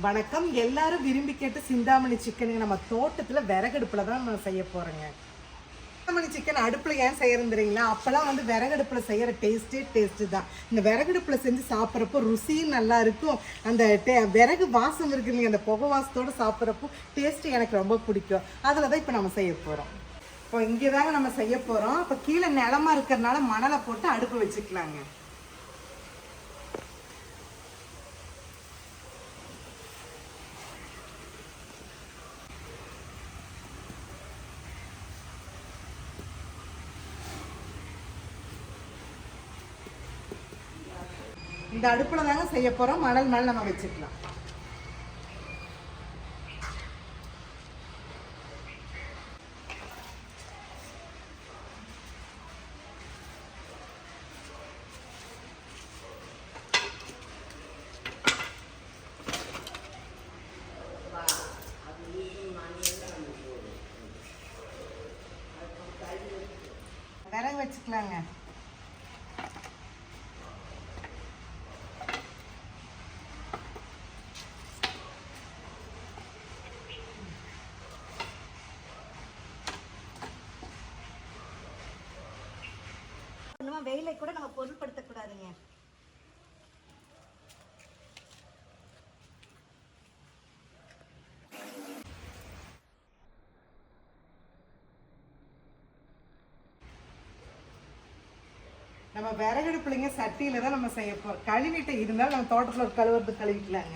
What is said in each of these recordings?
வணக்கம். எல்லாரும் விரும்பி கேட்டு சிந்தாமணி சிக்கனுங்க நம்ம தோட்டத்தில் விறகடுப்பில் தான் நம்ம செய்ய போகிறோங்க. சிந்தாமணி சிக்கன் அடுப்பில் ஏன் செய்யறது தெரியுங்களா? அப்போல்லாம் வந்து விறகடுப்பில் செய்கிற டேஸ்ட்டு தான். இந்த விறகடுப்பில் செஞ்சு சாப்பிட்றப்போ ருசியும் நல்லா இருக்கும். அந்த விறகு வாசம் இருக்குதுங்க, அந்த புகை வாசத்தோடு சாப்பிட்றப்போ டேஸ்ட்டு எனக்கு ரொம்ப பிடிக்கும். அதில் தான் இப்போ நம்ம செய்ய போகிறோம். இப்போ இங்கே தாங்க நம்ம செய்ய போகிறோம். இப்போ கீழே நிலமா இருக்கிறதுனால மணலை போட்டு அடுப்பு வச்சுக்கலாங்க. இந்த அடுப்பில் தாங்க செய்ய போகிறோம். மணல் மேலே நம்ம வச்சுக்கலாம். விறகு வச்சுக்கலாங்க. வெயிலை கூட நம்ம பொருட்படுத்தக்கூடாதுங்க. நம்ம விறகடுப்புலைங்க சட்டியில தான் நம்ம செய்ய போறோம். கழுவிட்டு இருந்தாலும் நம்ம தோட்டத்தில் ஒரு கழுவுறது கழுவிக்கலாங்க.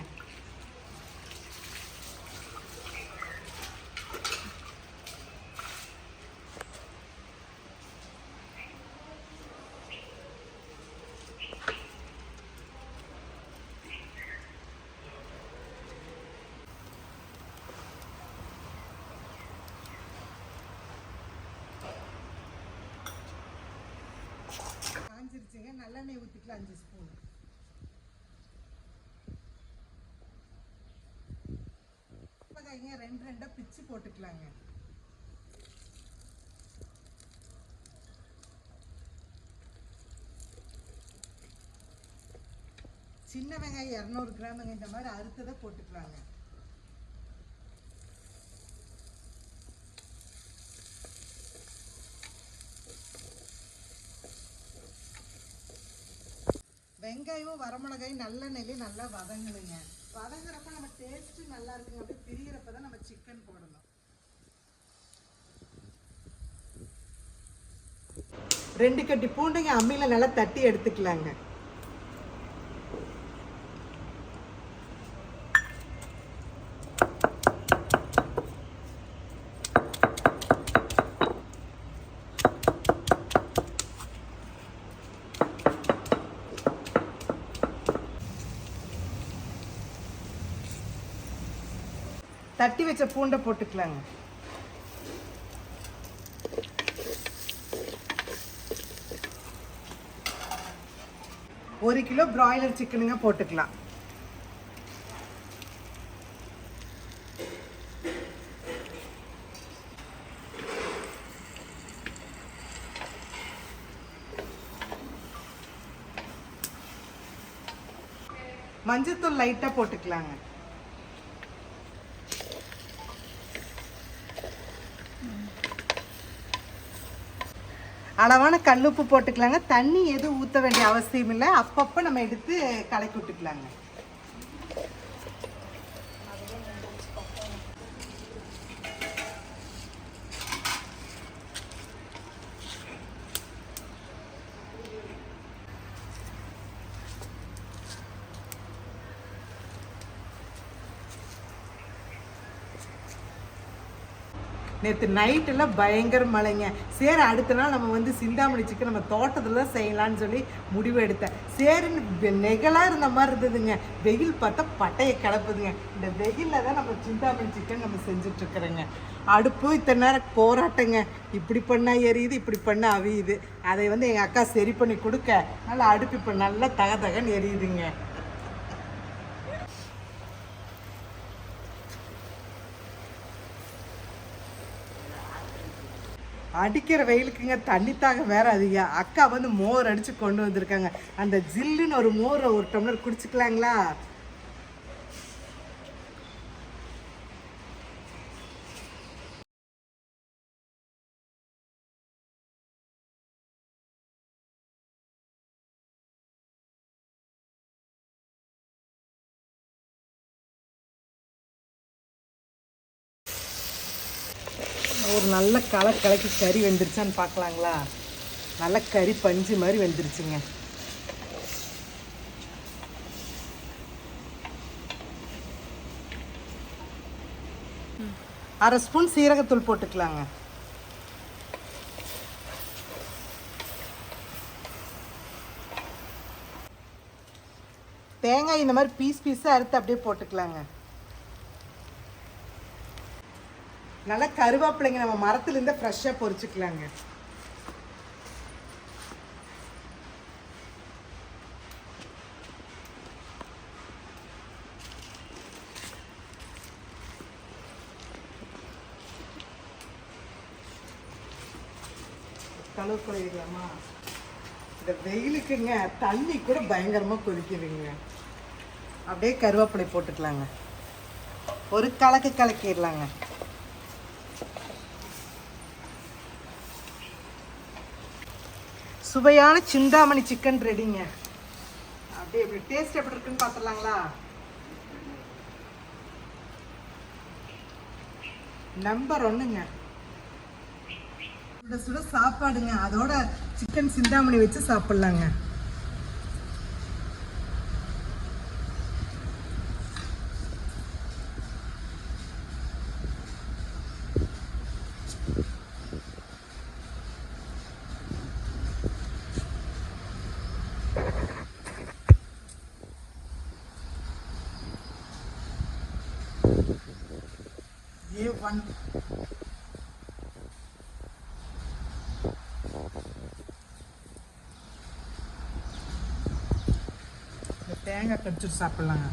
காஞ்சிருச்சுங்க. நல்லெண்ணெய் ஊற்றிக்கலாம் 5 ஸ்பூன். வெங்காயங்க 2 பிச்சு போட்டுக்கலாங்க. சின்ன வெங்காயம் 200 கிராமுங்க. இந்த மாதிரி அறுத்ததை போட்டுக்கலாங்க. வெங்காயமும் வரமிளகாயும் நல்லெண்ணெயிலே நல்லா வதங்கணுங்க. வதங்குறப்ப நம்ம டேஸ்ட்டு நல்லா இருக்குங்க. அப்படியே பிரிகிறப்ப தான் நம்ம சிக்கன் போடணும். 2 கட்டி பூண்டுங்க அம்மியில் நல்லா தட்டி எடுத்துக்கலாங்க. தட்டி வச்ச பூண்டை போட்டுக்கலாங்க. ஒரு கிலோ பிராய்லர் சிக்கனுங்க போட்டுக்கலாம். மஞ்சள்தூள் லைட்டாக போட்டுக்கலாங்க. அளவான கல்லுப்பு போட்டுக்கலாங்க. தண்ணி எதுவும் ஊற்ற வேண்டிய அவசியம் இல்லை. அப்பப்போ நம்ம எடுத்து கலக்கி விட்டுக்கலாங்க. நேற்று நைட்டெல்லாம் பயங்கர மழைங்க. சரி அடுத்த நாள் நம்ம வந்து சிந்தாமணி சிக்கன் நம்ம தோட்டத்தில் தான் செய்யலான்னு சொல்லி முடிவு எடுத்தேன். சரின்னு நெகலாக இருந்த மாதிரி இருந்ததுங்க. வெயில் பார்த்தா பட்டையை கிளப்புதுங்க. இந்த வெயிலில் தான் நம்ம சிந்தாமணி சிக்கன் நம்ம செஞ்சிட்ருக்குறோங்க. அடுப்பு இத்தனை நேரம் போராட்டங்க. இப்படி பண்ணால் எரியுது, இப்படி பண்ணால் அவியுது. அதை வந்து எங்கள் அக்கா சரி பண்ணி கொடுக்க நல்லா அடுப்பு இப்போ நல்லா தகன்னு எரியுதுங்க. அடிக்கிற வெயிலுக்குங்க தண்ணி தாக வேற அதிகம். அக்கா வந்து மோர் அடித்து கொண்டு வந்திருக்காங்க. அந்த ஜில்லுன்னு ஒரு மோரை ஒரு டம்ளர் குடிச்சிக்கலாங்களா? நல்ல கலக்கி கறி வெந்துருச்சான்னு பார்க்கலாங்களா? நல்ல கறி பஞ்சு மாதிரி வெந்துருச்சுங்க. அரை ஸ்பூன் சீரகத்தூள் போட்டுக்கலாங்க. தேங்காய் இந்த மாதிரி பீஸாக அறுத்து அப்படியே போட்டுக்கலாங்க. நல்லா கருவேப்பிலைங்க நம்ம மரத்துலேருந்து ஃப்ரெஷ்ஷாக பொரிச்சுக்கலாங்க. கழுவு கொள்ளையிடலாமா? இந்த வெயிலுக்குங்க தண்ணி கூட பயங்கரமாக கொதிக்குதுங்க. அப்படியே கருவேப்பிலை போட்டுக்கலாங்க. ஒரு கலக்கிடலாங்க. சுவையான சிந்தாமணி சிக்கன் ரெடிங்க. அப்படியே எப்படி டேஸ்ட் எப்படி இருக்குன்னு பார்த்துடலாங்களா? நம்பர் 1ங்க. சுட சுட சாப்பாடுங்க, அதோட சிக்கன் சிந்தாமணி வச்சு சாப்பிட்லாங்க. A1 தேங்காய் கடிச்சிட்டு சாப்பிட்லாங்க.